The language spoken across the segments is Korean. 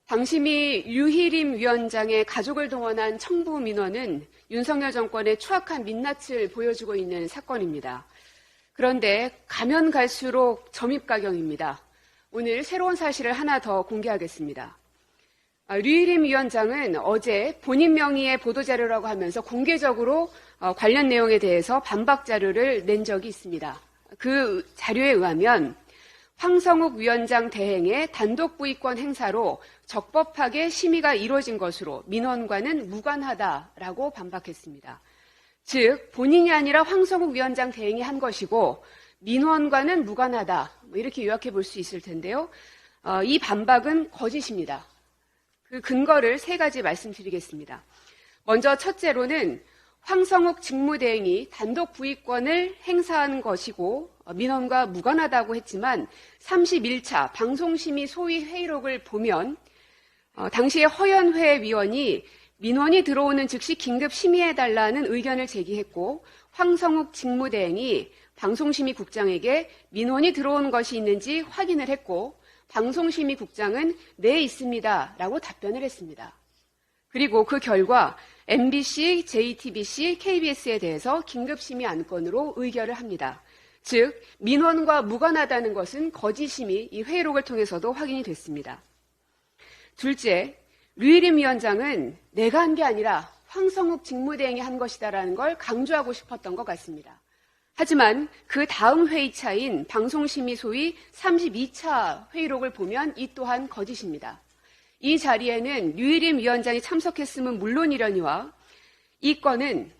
당시미 류희림 위원장의 가족을 동원한 청부 민원은 윤석열 정권의 추악한 민낯을 보여주고 있는 사건입니다. 그런데 가면 갈수록 점입가경입니다. 오늘 새로운 사실을 하나 더 공개하겠습니다. 류희림 위원장은 어제 본인 명의의 보도자료라고 하면서 공개적으로 관련 내용에 대해서 반박 자료를 낸 적이 있습니다. 그 자료에 의하면 황성욱 위원장 대행의 단독 부의권 행사로 적법하게 심의가 이루어진 것으로 민원과는 무관하다라고 반박했습니다. 즉 본인이 아니라 황성욱 위원장 대행이 한 것이고 민원과는 무관하다, 이렇게 요약해 볼 수 있을 텐데요. 이 반박은 거짓입니다. 그 근거를 세 가지 말씀드리겠습니다. 먼저 첫째로는 황성욱 직무대행이 단독 부의권을 행사한 것이고 민원과 무관하다고 했지만 31차 방송심의 소위 회의록을 보면 당시에 허연회 위원이 민원이 들어오는 즉시 긴급 심의해달라는 의견을 제기했고 황성욱 직무대행이 방송심의국장에게 민원이 들어온 것이 있는지 확인을 했고 방송심의국장은 네, 있습니다 라고 답변을 했습니다. 그리고 그 결과 MBC, JTBC, KBS에 대해서 긴급심의 안건으로 의결을 합니다. 즉 민원과 무관하다는 것은 거짓임이 이 회의록을 통해서도 확인이 됐습니다. 둘째, 류희림 위원장은 내가 한 게 아니라 황성욱 직무대행이 한 것이다라는 걸 강조하고 싶었던 것 같습니다. 하지만 그 다음 회의차인 방송심의 소위 32차 회의록을 보면 이 또한 거짓입니다. 이 자리에는 류희림 위원장이 참석했음은 물론이려니와 이 건은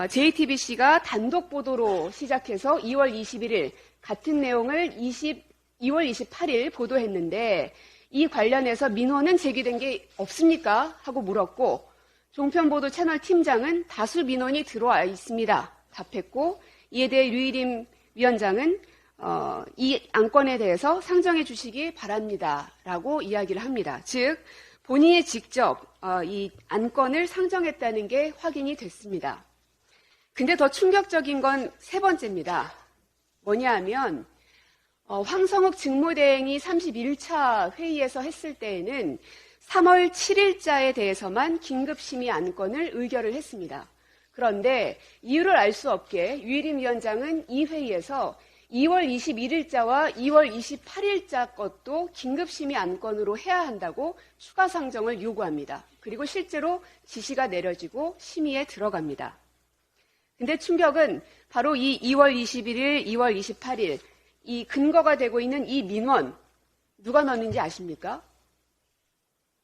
JTBC가 단독 보도로 시작해서 2월 21일 같은 내용을 2월 28일 보도했는데 이 관련해서 민원은 제기된 게 없습니까? 하고 물었고 종편보도 채널 팀장은 다수 민원이 들어와 있습니다. 답했고 이에 대해 류희림 위원장은 이 안건에 대해서 상정해 주시기 바랍니다. 라고 이야기를 합니다. 즉 본인이 직접 이 안건을 상정했다는 게 확인이 됐습니다. 근데 더 충격적인 건 세 번째입니다. 뭐냐 하면 황성욱 직무대행이 31차 회의에서 했을 때에는 3월 7일자에 대해서만 긴급심의 안건을 의결을 했습니다. 그런데 이유를 알 수 없게 류희림 위원장은 이 회의에서 2월 21일자와 2월 28일자 것도 긴급심의 안건으로 해야 한다고 추가 상정을 요구합니다. 그리고 실제로 지시가 내려지고 심의에 들어갑니다. 근데 충격은 바로 이 2월 21일, 2월 28일 이 근거가 되고 있는 이 민원 누가 넣었는지 아십니까?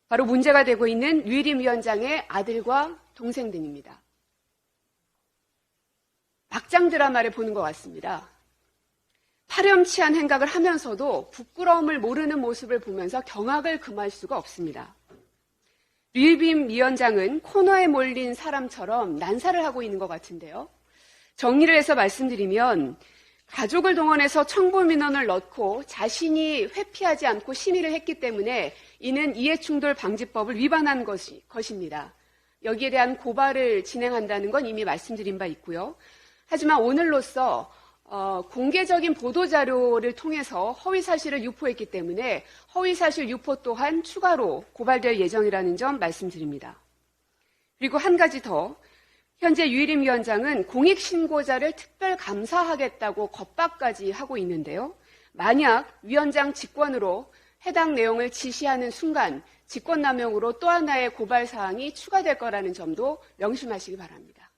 바로 문제가 되고 있는 류희림 위원장의 아들과 동생 등입니다. 막장 드라마를 보는 것 같습니다. 파렴치한 행각을 하면서도 부끄러움을 모르는 모습을 보면서 경악을 금할 수가 없습니다. 류희림 위원장은 코너에 몰린 사람처럼 난사를 하고 있는 것 같은데요. 정리를 해서 말씀드리면 가족을 동원해서 청부 민원을 넣고 자신이 회피하지 않고 심의를 했기 때문에 이는 이해충돌방지법을 위반한 것입니다. 여기에 대한 고발을 진행한다는 건 이미 말씀드린 바 있고요. 하지만 오늘로써 공개적인 보도자료를 통해서 허위사실을 유포했기 때문에 허위사실 유포 또한 추가로 고발될 예정이라는 점 말씀드립니다. 그리고 한 가지 더, 현재 류희림 위원장은 공익신고자를 특별 감사하겠다고 겁박까지 하고 있는데요. 만약 위원장 직권으로 해당 내용을 지시하는 순간 직권남용으로 또 하나의 고발사항이 추가될 거라는 점도 명심하시기 바랍니다.